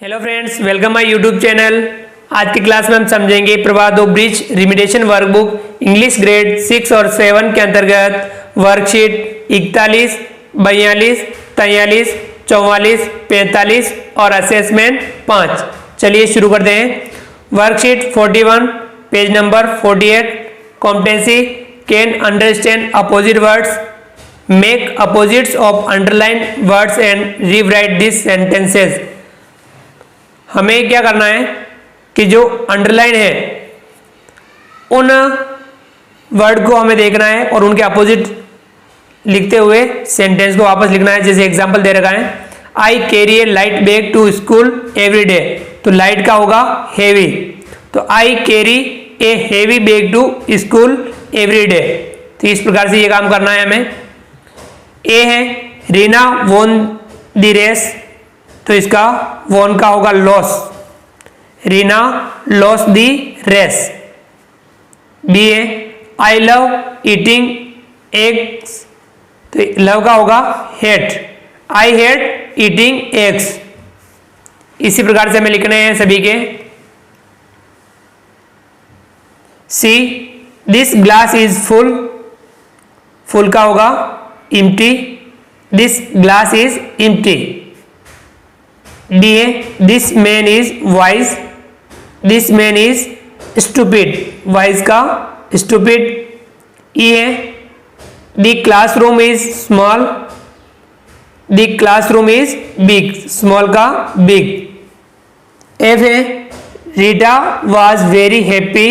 Hello friends, welcome my YouTube channel. आज की class में हम समझेंगे प्रवाह दो ब्रिज रिमिटेशन वर्कबुक इंग्लिश ग्रेड 6 और 7 के अंतर्गत वर्कशीट 41, 42, 43, 44, 45 और असेसमेंट 5। चलिए शुरू करते हैं। Worksheet 41 page number 48। Competency can understand opposite words, make opposites of underline words and rewrite this sentences. हमें क्या करना है कि जो अंडरलाइन है उन वर्ड को हमें देखना है और उनके अपोजिट लिखते हुए सेंटेंस को वापस लिखना है। जैसे एग्जांपल दे रखा है, I carry a light bag to school every day. तो लाइट का होगा हेवी, तो I carry a heavy bag to school every day. तो इस प्रकार से ये काम करना है हमें। ए है रीना वोन द रेस, तो इसका वॉन का होगा loss, Reena loss the race. B है आई लव ईटिंग एग्स, तो लव का होगा hate, I hate eating eggs. इसी प्रकार से हमें लिखने हैं सभी के। C this glass is full, full का होगा empty, this glass is empty. D है this man is wise, this man is stupid, wise का स्टूपिड। ई है the classroom is small, the classroom is big, small का big. F है Rita was very happy,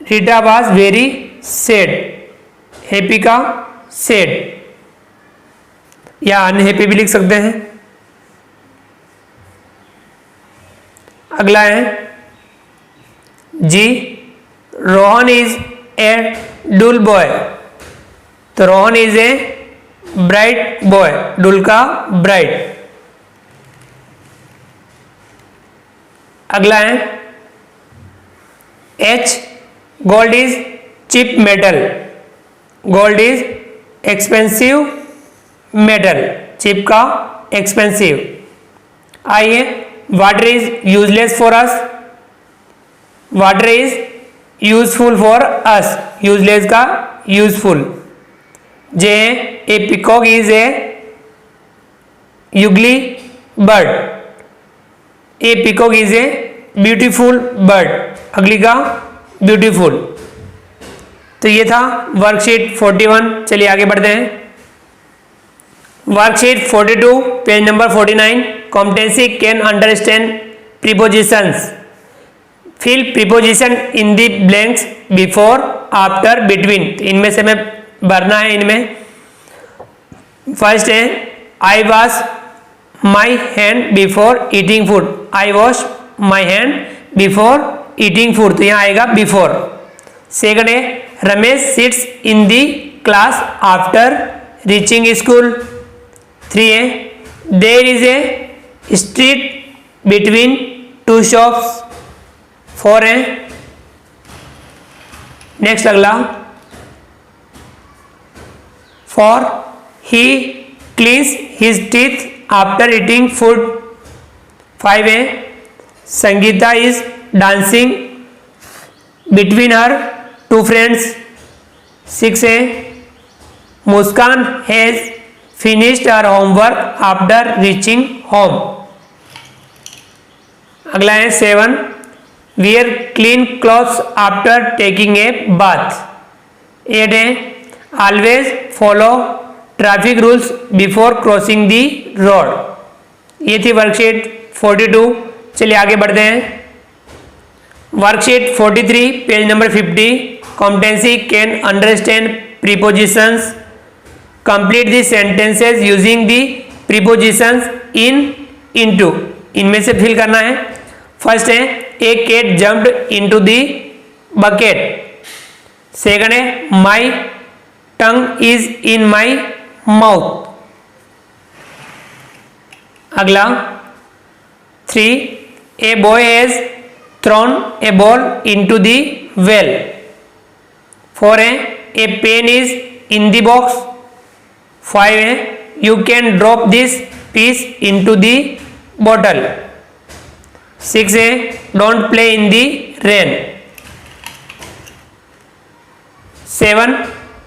Rita was very sad, happy का sad या unhappy भी लिख सकते हैं। अगला है G Rohan is a dull boy, तो Rohan is a bright boy, dull का ब्राइट। अगला है H gold is cheap metal, gold is expensive metal, cheap का एक्सपेंसिव। आई है water is useless for us, water is useful for us, useless का useful. J a peacock is A ugly bird, a peacock is a beautiful bird, ugly का beautiful. तो ये था worksheet 41। चलिए आगे बढ़ते हैं। Worksheet 42 page number 49। Competency can understand prepositions, fill preposition in the blanks before after between. इनमें से हमें भरना है। इनमें फर्स्ट है I wash my hand before eating food, I wash my hand before eating food, तो यहाँ आएगा बिफोर। सेकंड है Ramesh sits in the class after reaching school. Three है there is a street between two shops. Four है next अगला for he cleans his teeth after eating food. Five है Sangeeta is dancing between her two friends. Six है Muskan has finished her homework after reaching home. अगला है 7 wear clean clothes after taking a bath. 8 है always follow traffic rules before crossing the road. ये थी worksheet 42। चलिए आगे बढ़ते हैं। Worksheet 43 page number 50। Competency can understand prepositions, complete the sentences using the prepositions in into. इनमें से fill करना है। फर्स्ट है a cat jumped into the bucket. Second है my tongue is in my mouth. अगला 3 a boy has thrown a ball into the well. 4 है a pen is in the box. 5 है you can drop this piece into the bottle. 6 है don't play in the rain. 7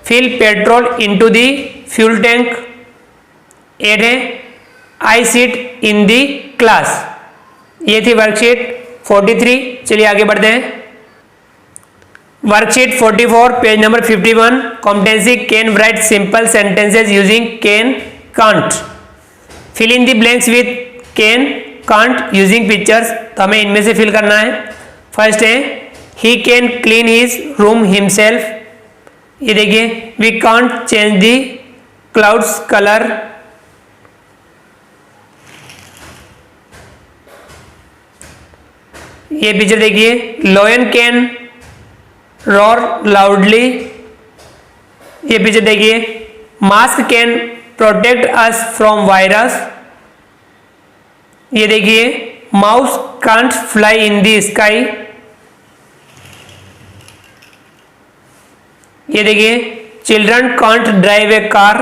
fill petrol into the fuel tank. 8 है I sit in the class. ये थी worksheet 43। चलिए आगे बढ़ते हैं। Worksheet 44 page number 51 competency can write simple sentences using can can't. Fill in the blanks with can can't using pictures. तो हमें इनमें से फिल करना है। फर्स्ट है he can clean his room himself. ये देखिए we can't change the clouds colour. ये पिक्चर देखिए लॉयन कैन रॉर लाउडली। ये पिक्चर देखिए mask can protect us from virus. ये देखिए mouse can't fly in the sky. ये देखिए children can't drive a car.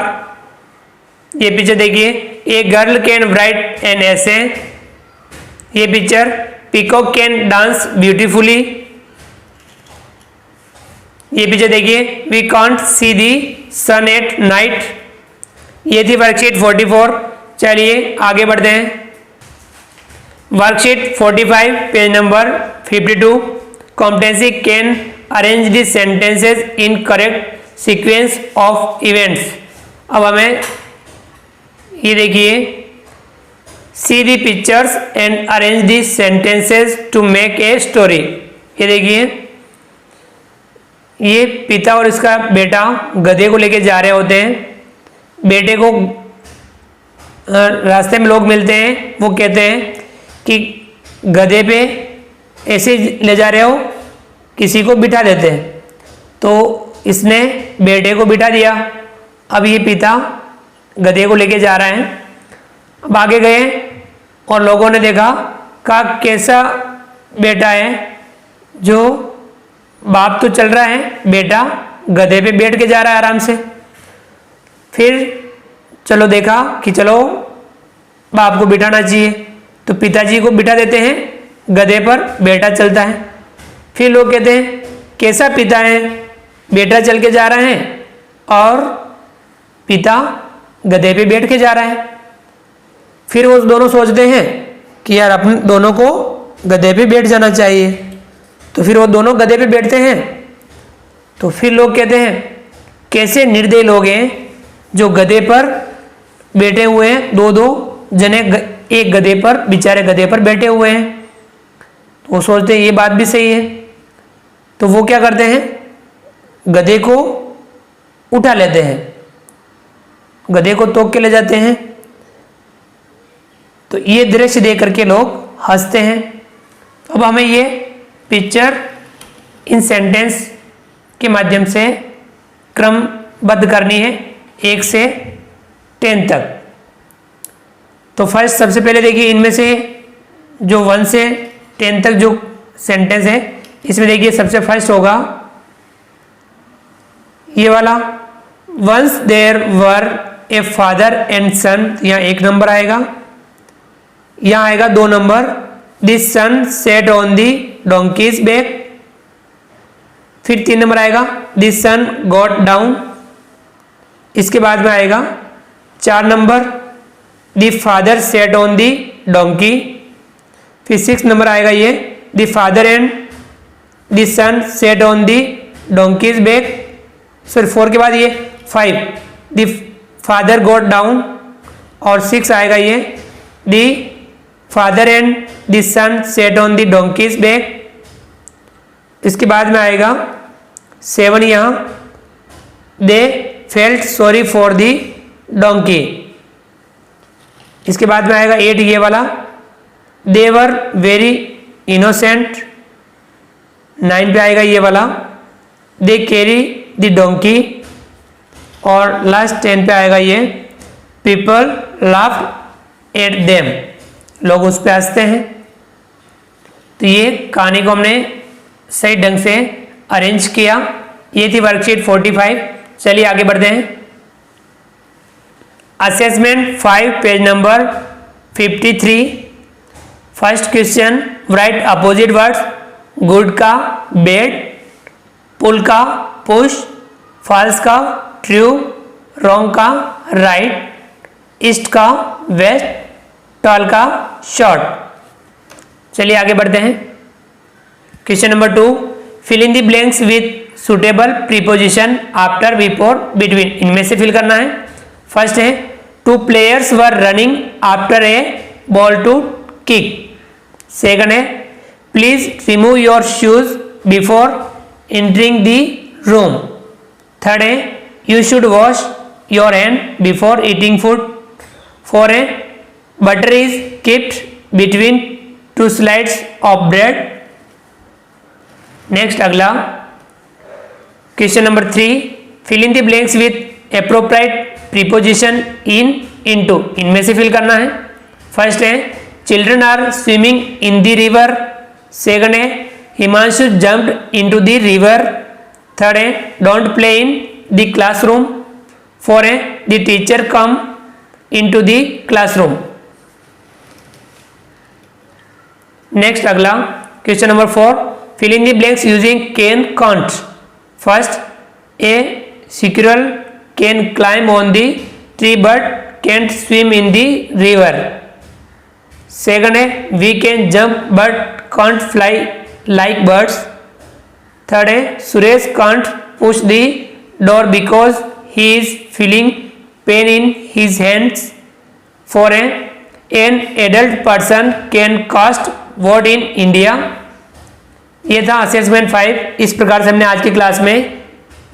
ये पिक्चर देखिए a girl can write an essay. ये picture peacock can dance beautifully. ये पिक्चर देखिए we can't see the sun at night. ये थी worksheet 44। चलिए आगे बढ़ते हैं। Worksheet 45 page number 52 competency can arrange the sentences in correct sequence of events. अब हमें ये देखिए see the pictures and arrange the sentences to make a story. ये देखिए ये पिता और इसका बेटा गधे को लेके जा रहे होते हैं। बेटे को रास्ते में लोग मिलते हैं, वो कहते हैं कि गधे पे ऐसे ले जा रहे हो, किसी को बिठा देते हैं। तो इसने बेटे को बिठा दिया। अब ये पिता गधे को लेके जा रहे हैं। अब आगे गए और लोगों ने देखा का कैसा बेटा है, जो बाप तो चल रहा है, बेटा गधे पे बैठ के जा रहा है आराम से। फिर चलो देखा कि चलो बाप को बिठाना चाहिए, तो पिताजी को बिठा देते हैं गधे पर, बेटा चलता है। फिर लोग कहते हैं कैसा पिता है, बेटा चल के जा रहा है और पिता गधे पे बैठ के जा रहा है। फिर वो दोनों सोचते हैं कि यार अपन दोनों को गधे पे बैठ जाना चाहिए। तो फिर वो दोनों गधे पे बैठते हैं। तो फिर लोग कहते हैं कैसे निर्दयी लोग हैं जो गधे पर बैठे हुए हैं, दो दो जने एक गधे पर, बेचारे गधे पर बैठे हुए हैं। तो वो सोचते हैं ये बात भी सही है। तो वो क्या करते हैं, गधे को उठा लेते हैं, गधे को तोक के ले जाते हैं। तो ये दृश्य देख करके लोग हंसते हैं। अब हमें ये पिक्चर इन सेंटेंस के माध्यम से क्रमबद्ध करनी है 1 से 10 तक। तो फर्स्ट सबसे पहले देखिए इनमें से जो 1 से 10 तक जो सेंटेंस है, इसमें देखिए सबसे फर्स्ट होगा ये वाला, once there were a father and son. यहाँ 1 नंबर आएगा, यहाँ आएगा 2 number, this son set on the donkey's back. फिर 3 नंबर आएगा दिस सन गॉट डाउन। इसके बाद में आएगा 4 number, the father sat on the donkey. फिर 6 नंबर आएगा ये, the father and the son set on the donkey's back. फिर 4 के बाद ये 5, दी फादर गॉट डाउन। और 6 आएगा ये, the father and the son set on the donkey's back. इसके बाद में आएगा 7 यहाँ, they felt sorry for the donkey. इसके बाद में आएगा 8 ये वाला, दे वर वेरी इनोसेंट। 9 पे आएगा ये वाला, दे कैरी द डोंकी। और लास्ट 10 पे आएगा ये, पीपल लाफ्ड एट देम, लोग उस पे हंसते हैं। तो ये कहानी को हमने सही ढंग से अरेंज किया। ये थी वर्कशीट 45। चलिए आगे बढ़ते हैं। Assessment 5 page number 53 first question, write opposite words. Good का बैड, पुल का पुश, फॉल्स का ट्रू, रॉन्ग का राइट, ईस्ट का वेस्ट, टॉल का शॉर्ट। चलिए आगे बढ़ते हैं। Question number 2, fill in the blanks with suitable preposition after, before, between. इनमें से फिल करना है। फर्स्ट है, 2 players were running after a ball to kick. Second है, please remove your shoes before entering the room. Third है, you should wash your hand before eating food. 4 है, butter is kept between 2 slides of bread. Next अगला question number 3, fill in the blanks with appropriate preposition in, into. इनमें से fill करना है। First है, children are swimming in the river. Second है, Himanshu jumped into the river. Third है, don't play in the classroom. 4 है, the teacher come into the classroom. Next अगला question number 4, fill in the blanks using can, can't. First, a squirrel can climb on the tree but can't swim in the river. Second है, we can jump but can't fly like birds. Third है, Suresh can't push the door because he is feeling pain in his hands. 4 है, an adult person can cast vote in India. ये था assessment 5। इस प्रकार से हमने आज की क्लास में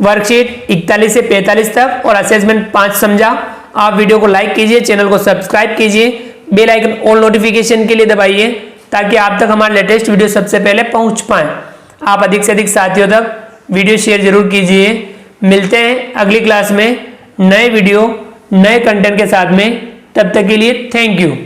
वर्कशीट 41 से 45 तक और असेसमेंट 5 समझा। आप वीडियो को लाइक कीजिए, चैनल को सब्सक्राइब कीजिए, बेल आइकन ऑल नोटिफिकेशन के लिए दबाइए ताकि आप तक हमारे लेटेस्ट वीडियो सबसे पहले पहुंच पाए। आप अधिक से अधिक साथियों तक वीडियो शेयर जरूर कीजिए। मिलते हैं अगली क्लास में नए वीडियो नए कंटेंट के साथ में। तब तक के लिए थैंक यू।